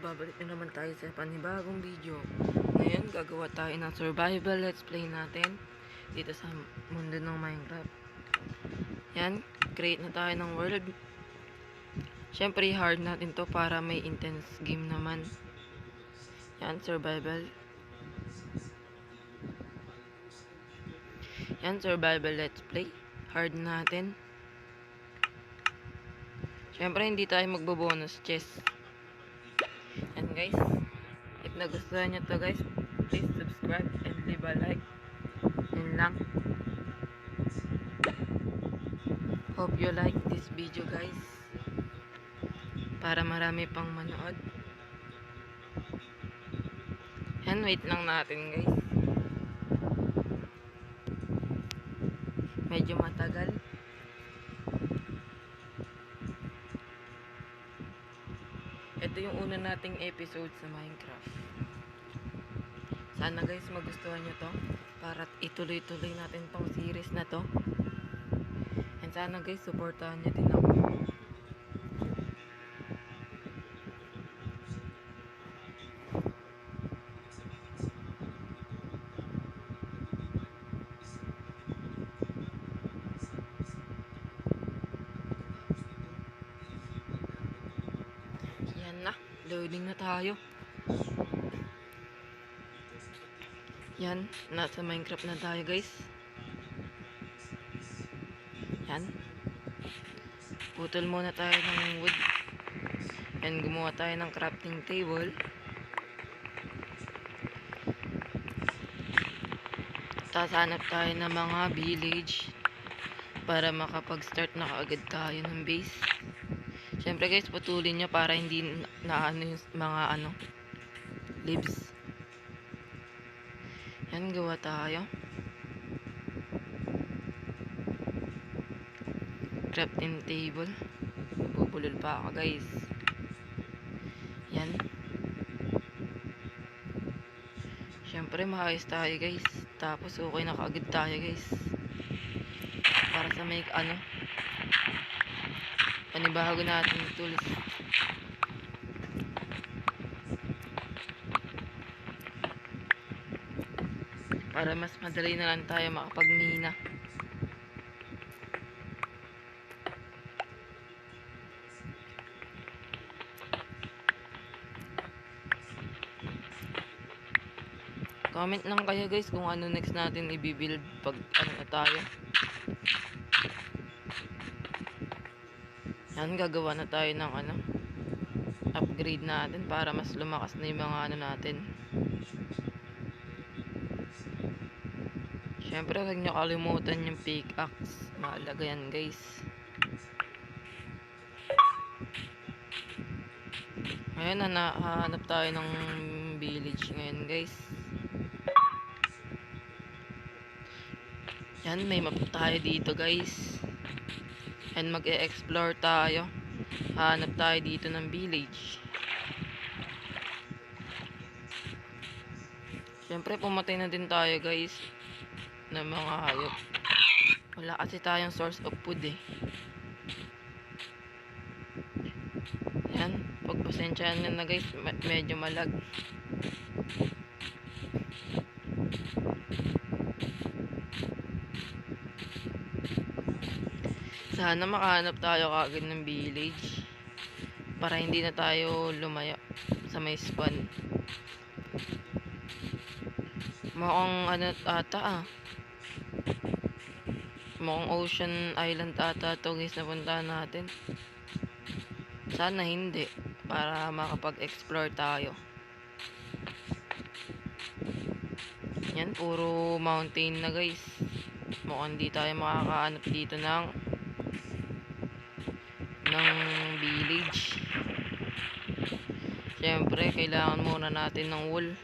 nagbabalik na naman tayo sa panibagong video. Ngayon, gagawa tayo ng survival let's play natin dito sa mundo ng Minecraft. Yan, create na tayo ng world. Syempre, hard natin to para may intense game naman. Yan, survival. Yan, survival let's play. Hard natin. Syempre, hindi tayo magbo-bonus chest. And guys, if nagustuhan nyo to guys, please subscribe and leave a like. Yun lang. Hope you like this video guys, para marami pang manood. And wait lang natin guys, medyo matagal. Ito yung una nating episode sa Minecraft. Sana guys magustuhan nyo to, para ituloy-tuloy natin tong series na to. And sana guys supportahan nyo din ako. Yan na, loading na tayo. Yan, nasa Minecraft na tayo guys. Yan. Putol muna tayo ng wood. And gumawa tayo ng crafting table. Tapos hanap tayo ng mga village para makapag-start na kaagad tayo ng base. Siyempre guys, putulin nyo para hindi na yung mga leaves. Yan, gawa tayo. Crafting table. Bubulol pa ako guys. Yan. Siyempre maayos tayo guys. Tapos okay na kaagad tayo guys. Para sa may panibago natin tools. Para mas madali na lang tayo makapagmina. Comment lang kayo guys kung ano next natin i-build pag na tayo. Yan, gagawa na tayo ng upgrade natin para mas lumakas na yung mga natin. Siyempre, huwag nyo kalimutan yung pickaxe. Mahalaga yan guys. Ngayon, hanap tayo ng village ngayon guys. Yan, may map tayo dito guys. And mag-e-explore tayo. Hanap tayo dito ng village. Siyempre, pumatay na din tayo guys ng mga hayop. Wala kasi tayong source of food eh. Yan, pagpasensyahan nyo na guys, medyo malag. Sana makahanap tayo kaagad ng village para hindi na tayo lumayo sa may spawn. Mukhang ata mukhang Ocean Island ata to guys na puntahan natin. Sana hindi, para makapag-explore tayo. Yan, puro mountain na guys. Mukhang hindi tayo makakahanap dito ng village. Siyempre, kailangan muna natin ng wool.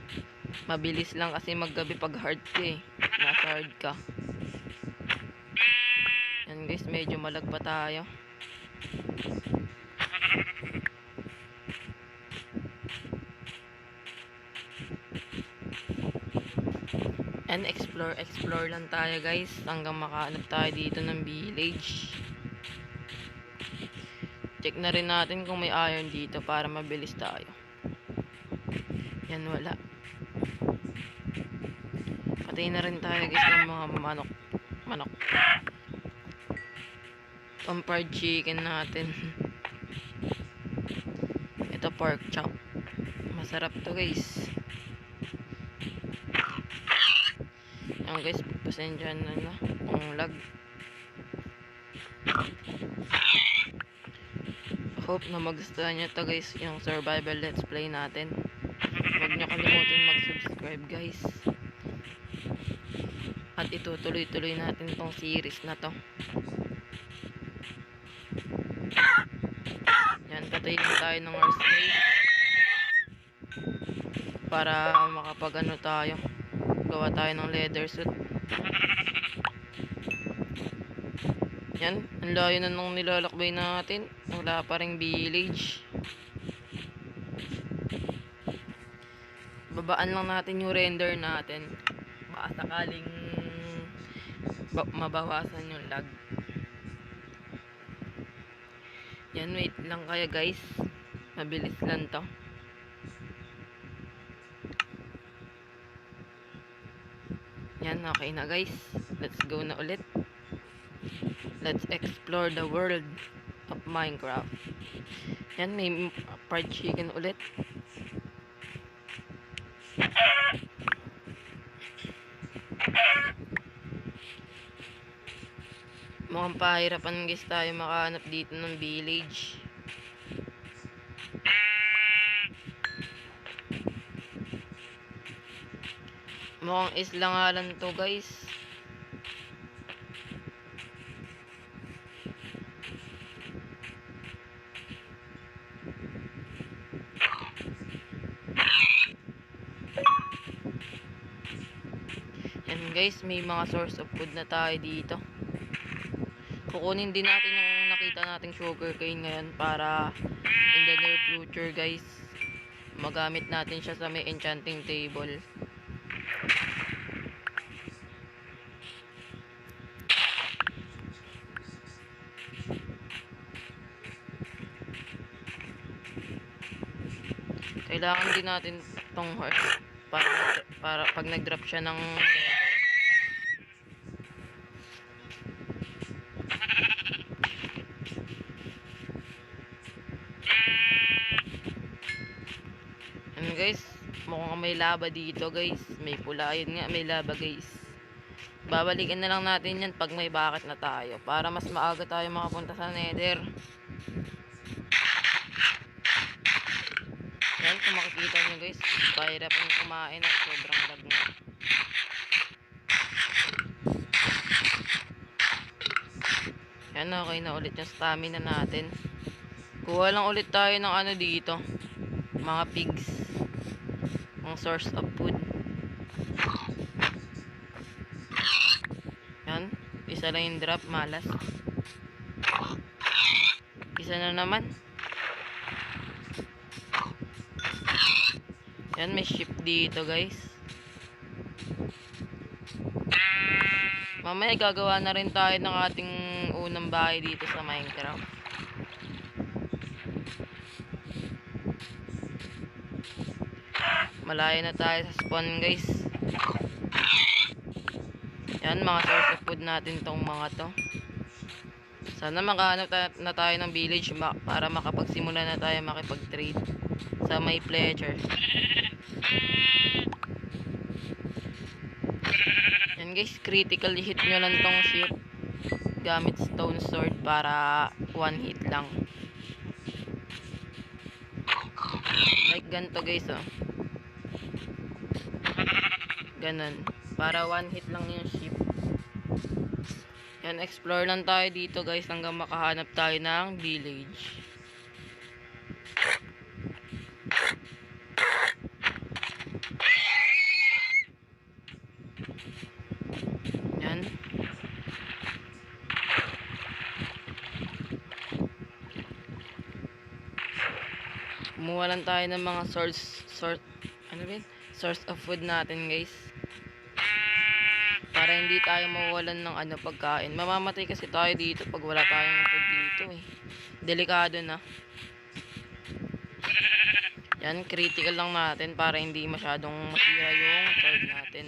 Mabilis lang kasi maggabi pag hard ka eh. Nasa hard ka. Yan guys, medyo malag pa tayo. And explore lang tayo guys hanggang makahanap tayo dito ng village. Check na rin natin kung may iron dito para mabilis tayo. Yan, wala. Patay na rin tayo guys ng mga manok. Manok. Ang fried chicken natin. Ito pork chop. Masarap to guys. Yan guys, pasensya na ang lag. Hope na magustuhan nyo to guys, yung survival let's play natin. Huwag nyo kalimutan mag-subscribe guys. At itutuloy-tuloy natin tong series na to. Yan, patay din tayo ng horse race. Para makapag-ano tayo. Gawa tayo ng leather suit. Yan, ang layo na nung nilalakbay natin. Wala pa ring village. Babaan lang natin yung render natin. Baka sakaling mabawasan yung lag. Yan, wait lang kaya guys. Mabilis lang to. Yan, okay na guys. Let's go na ulit. Let's explore the world of Minecraft. Yan, may fried chicken ulit. Mukhang pahirapan guys tayo makahanap dito ng village. Mukhang isla nga lang to guys. Yan guys, may mga source of food na tayo dito. Kukunin din natin yung nakita nating sugarcane ngayon para in the near future guys, magamit natin siya sa may enchanting table. Kailangan din natin tong horse para pag nag-drop siya ng guys, mukhang may lava dito guys. May pula, yun nga, may lava guys. Babalikan na lang natin yan pag may bucket na tayo, para mas maaga tayo makapunta sa nether. Yan, kung makikita nyo guys, pahirapan kumain at sobrang lag na. Yan, okay na ulit yung stamina natin. Kuha lang ulit tayo ng ano dito, mga pigs, ang source of food. Yan, isa lang yung drop, malas. Isa na naman. Yan, may ship dito guys. Mamaya gagawa na rin tayo ng ating unang bahay dito sa Minecraft. Malayo na tayo sa spawn guys. Yan, mga source of food natin tong mga to. Sana makahanap na tayo ng village para makapagsimula na tayo makipag-trade sa may pleasure. Yan guys, critical hit nyo lang tong ship gamit stone sword para one hit lang. Like ganito guys, oh. Ganon. Para one hit lang yung ship. Yan, explore lang tayo dito guys hanggang makahanap tayo ng village. Yan. Kumuha lang tayo ng mga source of food natin guys. Para hindi tayo mawalan ng pagkain. Mamamatay kasi tayo dito pag wala tayong food dito eh. Delikado na. Yan, critical lang natin para hindi masyadong masira yung sword natin.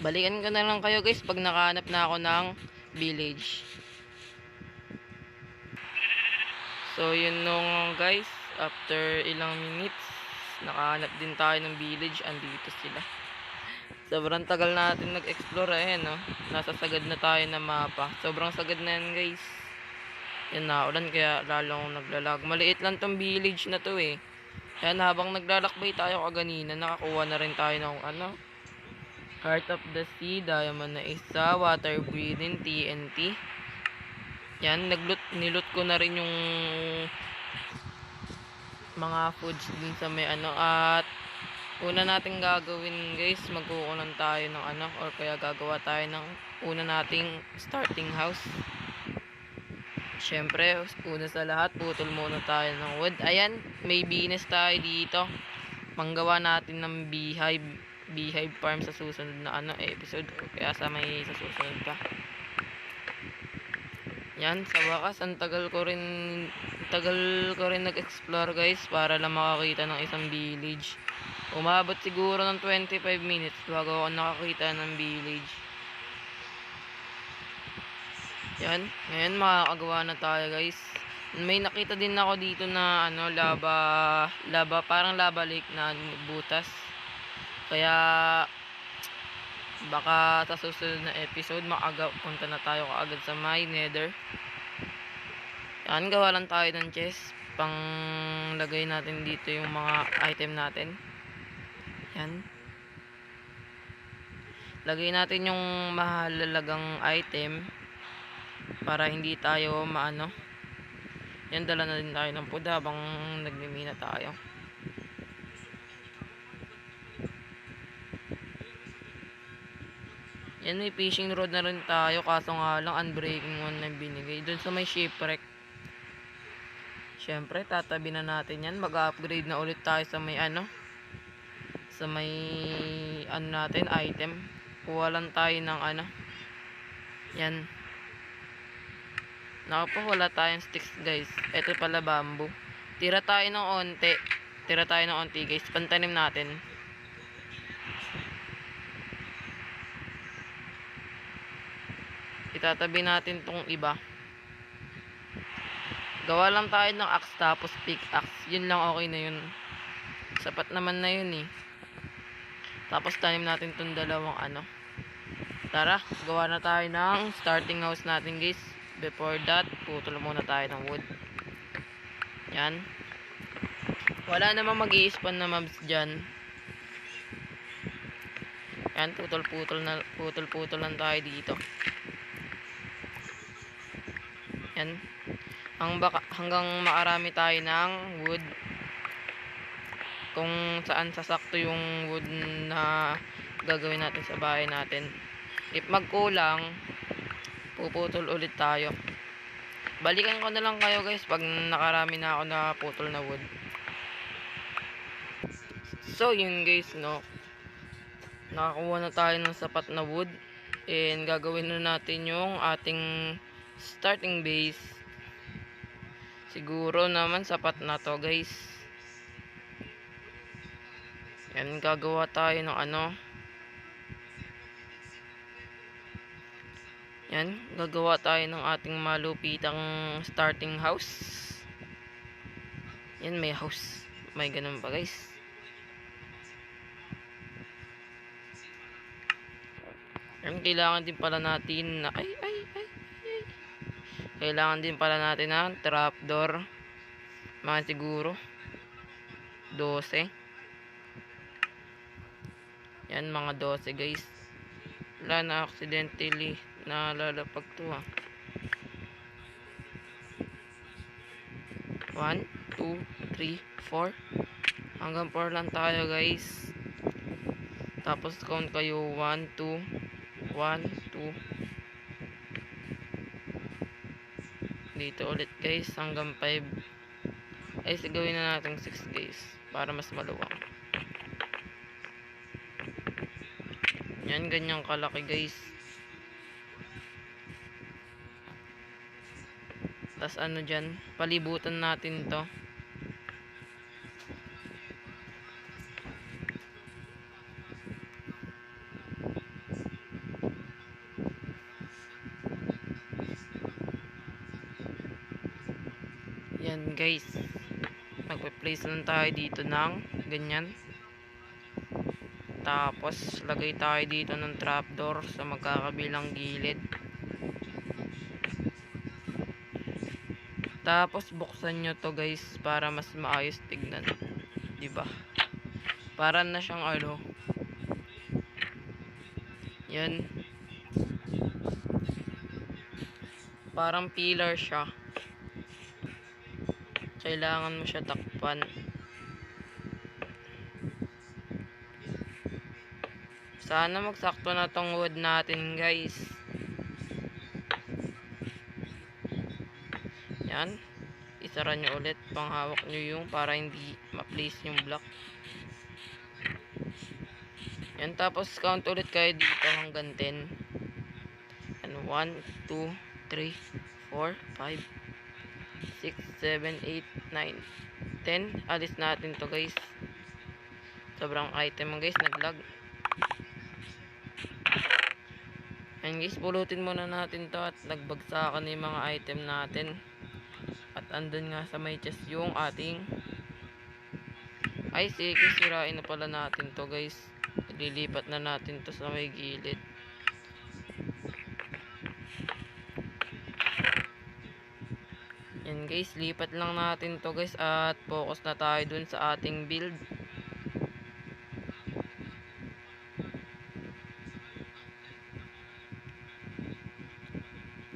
Balikan ko na lang kayo guys pag nakahanap na ako ng village. So yun nung guys, after ilang minutes, nakahanap din tayo ng village. Andito sila. Sobrang tagal natin nag-explore, no? Nasa sagad na tayo ng mapa. Sobrang sagad na yan guys. Yan na, ulan kaya lalong naglalag. Maliit lang tong village na to eh. Yan, habang naglalakbay tayo kaganina, nakakuha na rin tayo ng Heart of the Sea, Diamond na isa, Water Breathing, TNT. Yan, niloot ko na rin yung mga foods din sa may at una nating gagawin guys, magkukunan tayo ng or kaya gagawa tayo ng una nating starting house. Syempre, una sa lahat, putol muna tayo ng wood. Ayan, may business tayo dito. Manggawa natin ng beehive farm sa susunod na episode, o kaya sa susunod pa. Yan, sa wakas, ang tagal ko rin nag-explore guys para lang makakita ng isang village. Umabot siguro ng 25 minutes bago ako nakakita ng village. Yan, ngayon makakagawa na tayo guys. May nakita din ako dito na lava, parang lava lake na butas. Kaya baka sa susunod na episode punta na tayo kaagad sa my nether. Yan, gawa lang tayo ng chest pang lagay natin dito yung mga item natin. Yan, lagay natin yung mahalagang item para hindi tayo yan, dala na din tayo ng food habang nagmimina tayo. Yan, may fishing rod na rin tayo, kaso nga lang unbreaking one na binigay dun sa may shipwreck. Syempre, tatabi na natin yan. Mag-upgrade na ulit tayo sa may sa may natin item. Kuha lang tayo ng yan. Naku po, wala tayong sticks guys. Ito pala bamboo. Tira tayo ng onti guys. Pantanim natin. Itatabi natin tong iba. Gawa lang tayo ng axe tapos pickaxe. Yun lang, okay na yun. Sapat naman na yun eh. Tapos tanim natin tong dalawang Tara, gawa na tayo ng starting house natin guys. Before that, putol muna tayo ng wood. Yan. Wala namang mag-i-spawn na mobs dyan. Yan, putol-putol lang tayo dito. Yan. Hanggang makarami tayo ng wood. Kung saan sasakto yung wood na gagawin natin sa bahay natin. If magkulang, puputol ulit tayo. Balikan ko na lang kayo guys pag nakarami na ako na putol na wood. So yun guys, nakakuha na tayo ng sapat na wood. And gagawin na natin yung ating starting base. Siguro naman sapat na to guys. Yan, gagawa tayo ng yan, gagawa tayo ng ating malupitang starting house. Yan, may house. May ganun pa guys. Yan, kailangan din pala natin na kailangan din pala natin ng trapdoor. Mga siguro 12. Yan, mga 12 guys. Wala na accidentally na lalapag to 1, 2, 3, 4. Hanggang 4 lang tayo guys. Tapos count kayo 1, 2, 1, 2. Dito ulit guys hanggang 5. Ay, sigawin na natin 6 guys para mas maluwang. Yan, ganyang kalaki guys. Tas dyan, palibutan natin to. Yan guys, magpe-place lang tayo dito ng ganyan. Tapos lagay tayo dito ng trapdoor sa magkakabilang gilid. Tapos buksan nyo to guys para mas maayos tignan, diba? Para na siyang ano, yan, parang pillar siya. Kailangan mo siya takpan. Sana magsakto na tong wood natin guys. Yan, isara nyo ulit, panghawak nyo yung para hindi ma-place yung block. Yan, tapos count ulit kayo dito hanggang 10. And 1, 2, 3, 4, 5, 6, 7, 8, 9, 10. Alis natin to guys. Sobrang item guys, naglag. Ayan guys, pulutin muna natin to at nagbagsakan yung mga item natin. At andun nga sa may chest yung ating... Ay, sige, sirain na pala natin to guys. Lilipat na natin to sa may gilid. Yan guys, lipat lang natin to guys at focus na tayo dun sa ating build.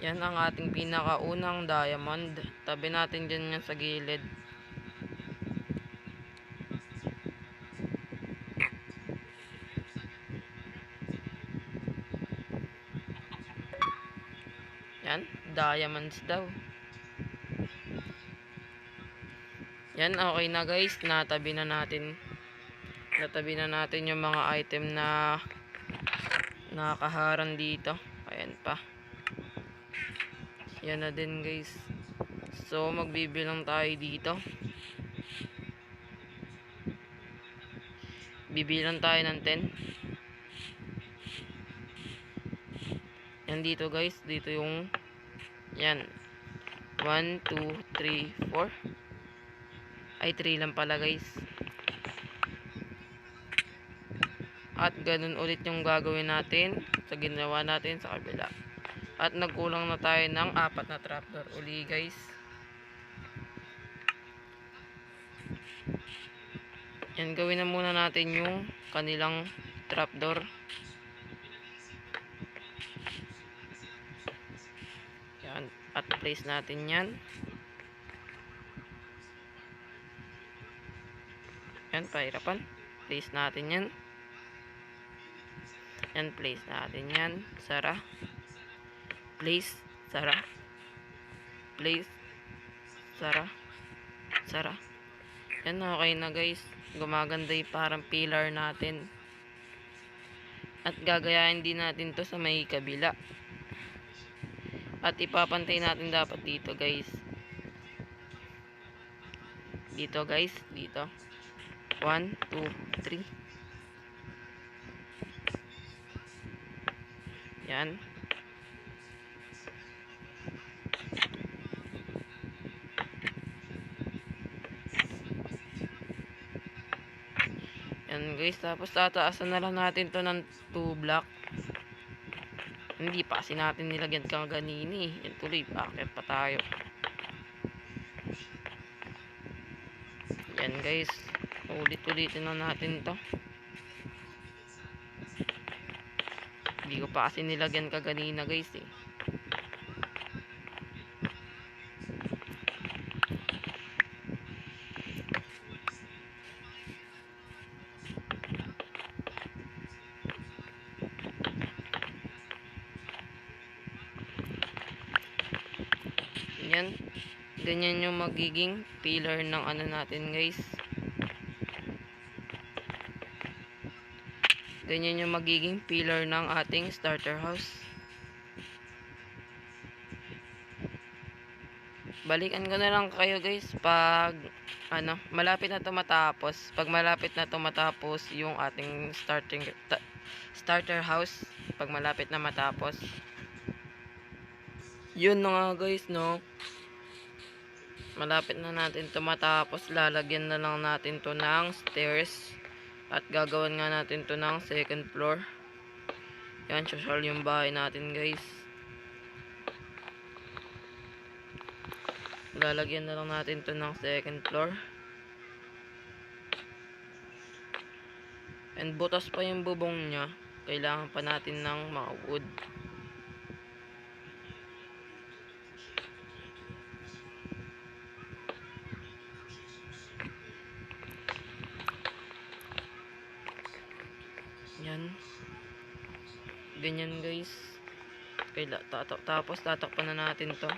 Yan ang ating pinakaunang diamond. Tabi natin dyan yan sa gilid. Yan, diamonds daw. Yan, okay na guys. Natabi na natin yung mga item na nakaharang dito. Ayan pa. Yan na din guys. So magbibilang tayo dito. Bibilang tayo ng 10. Yan dito guys. Dito yung yan 1, 2, 3, 4. Ay 3 lang pala guys. At ganun ulit yung gagawin natin sa ginawa natin sa kabila. At nagkulang na tayo ng 4 na trapdoor uli guys. Yan, gawin na muna natin yung kanilang trapdoor. Yan, at place natin yan. Yan, pahirapan. Place natin yan. Yan, place natin yan. Sara. Place, sara. Place, sara. Sara. Yan, okay na guys. Gumaganda yung parang pillar natin. At gagayahin din natin to sa may kabila. At ipapantay natin dapat dito guys. Dito guys, dito. 1, 2, 3. Yan. Yan guys, tapos tataasan na lang natin to ng 2 block. Hindi pa kasi natin nilagyan kang ganini. Yan tuloy, bakit pa tayo. Yan guys, ulit-ulitin na natin to. Hindi ko pa kasi nilagyan kaganina guys eh. Yan, ganyan yung magiging pillar ng ano natin guys. Ganyan yung magiging pillar ng ating starter house. Balikan ko na lang kayo guys pag ano, malapit na to matapos. Pag malapit na to matapos yung ating starter house, pag malapit na matapos. Yun na nga guys, no. Malapit na natin ito matapos. Lalagyan na lang natin to ng stairs. At gagawin nga natin to ng second floor. Yan, social yung bahay natin guys. Lalagyan na lang natin to ng second floor. And butas pa yung bubong niya. Kailangan pa natin ng mga wood. Yan. Ganyan guys. Tapos tatakpan na natin to.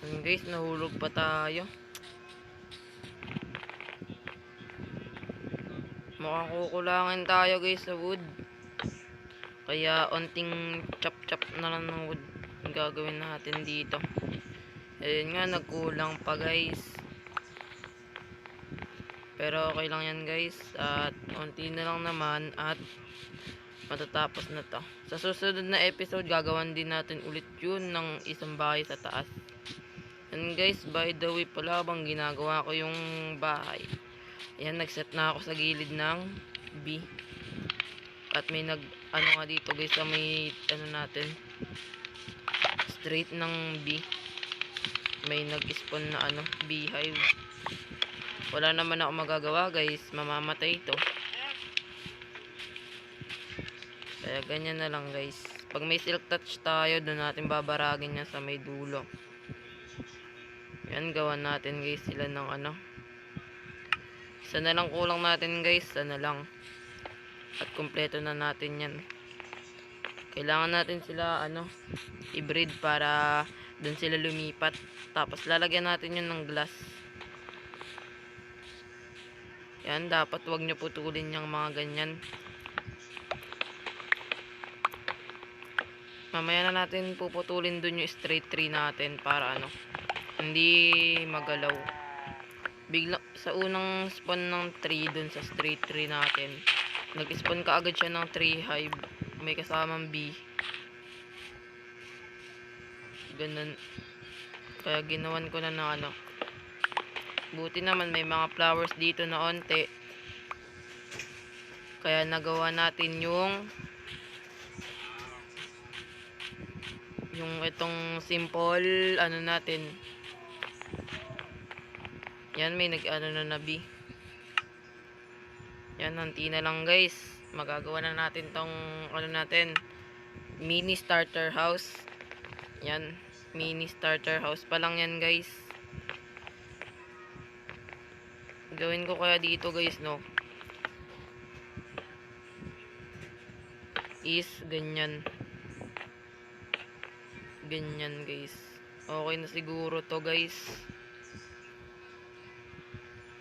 Yan guys, nahulog pa tayo. Mukhang kukulangin tayo guys sa wood. Kaya onting chop na lang ng wood ang gagawin natin dito. Ayun nga, nagkulang pa guys. Pero okay lang yan guys. At onti na lang naman at matatapos na to. Sa susunod na episode, gagawan din natin ulit yun ng isang bahay sa taas. And guys, by the way pala, bang ginagawa ko yung bahay. Ayan, nagset na ako sa gilid ng B. At may ano nga dito guys, sa may natin, straight ng B. May nag-spawn na beehive. Wala naman ako magagawa guys, mamamatay ito. Kaya ganyan na lang guys. Pag may silk touch tayo, doon natin babaragin niya sa may dulo. Yan, gawan natin guys sila ng isa na lang kulang natin guys, isa na lang. At kumpleto na natin yan. Kailangan natin sila i-breed para doon sila lumipat. Tapos lalagyan natin yun ng glass. Yan, dapat wag nyo putulin yung mga ganyan. Mamaya na natin puputulin doon yung straight tree natin para hindi magalaw. Bigla sa unang spawn ng tree dun sa straight tree natin, nag-spawn ka agad siya ng tree hive. May kasamang bee. Ganun. Kaya ginawan ko na ng buti naman may mga flowers dito na onte. Kaya nagawa natin yung itong simple natin. Yan, may na bee. Yan, hanti na lang guys. Magagawa na natin tong natin, mini starter house. Yan, mini starter house pa lang yan guys. Gawin ko kaya dito guys is ganyan guys. Okay na siguro to guys.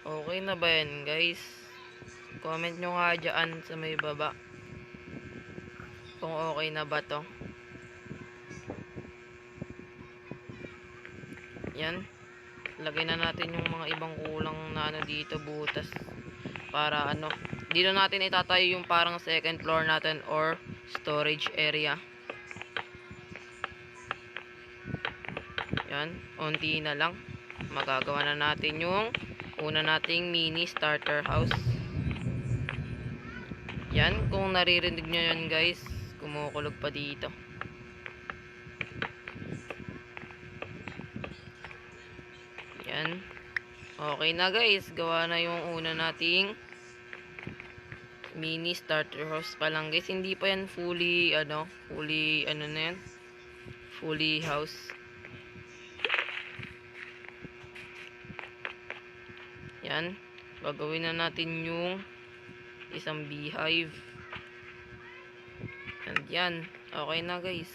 Okay na ba yan guys? Comment nyo nga dyan sa may baba kung okay na ba to. Yan, lagay na natin yung mga ibang kulang na dito, butas, para dito natin itatayo yung parang second floor natin or storage area. Yan, unti na lang magagawa na natin yung una nating mini starter house. Yan, kung naririnig nyo yun guys, kumukulog pa dito. Yan, okay na guys, gawa na yung una nating mini starter house pa lang guys. Hindi pa yan fully fully house. Yan, gagawin na natin yung isang beehive. And yan, okay na guys.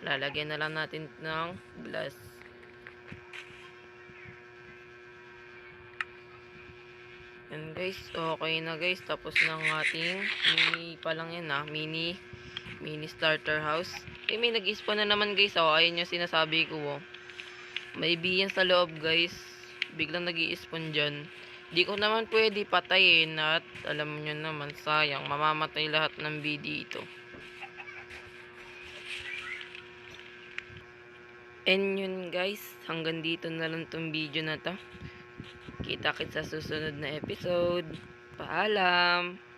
Lalagyan na lang natin ng glass. Yan guys. Guys, okay na guys. Tapos ng ating mini pa lang yan mini starter house. May nag-spawn na naman guys. Ayun yung sinasabi ko. May bee yan sa loob guys. Biglang nag-i-spawn dyan. Di ko naman pwede patayin at alam nyo naman sayang. Mamamatay lahat ng bee dito. And yun guys. Hanggang dito na lang tong video na to. Kita-kits sa susunod na episode. Paalam!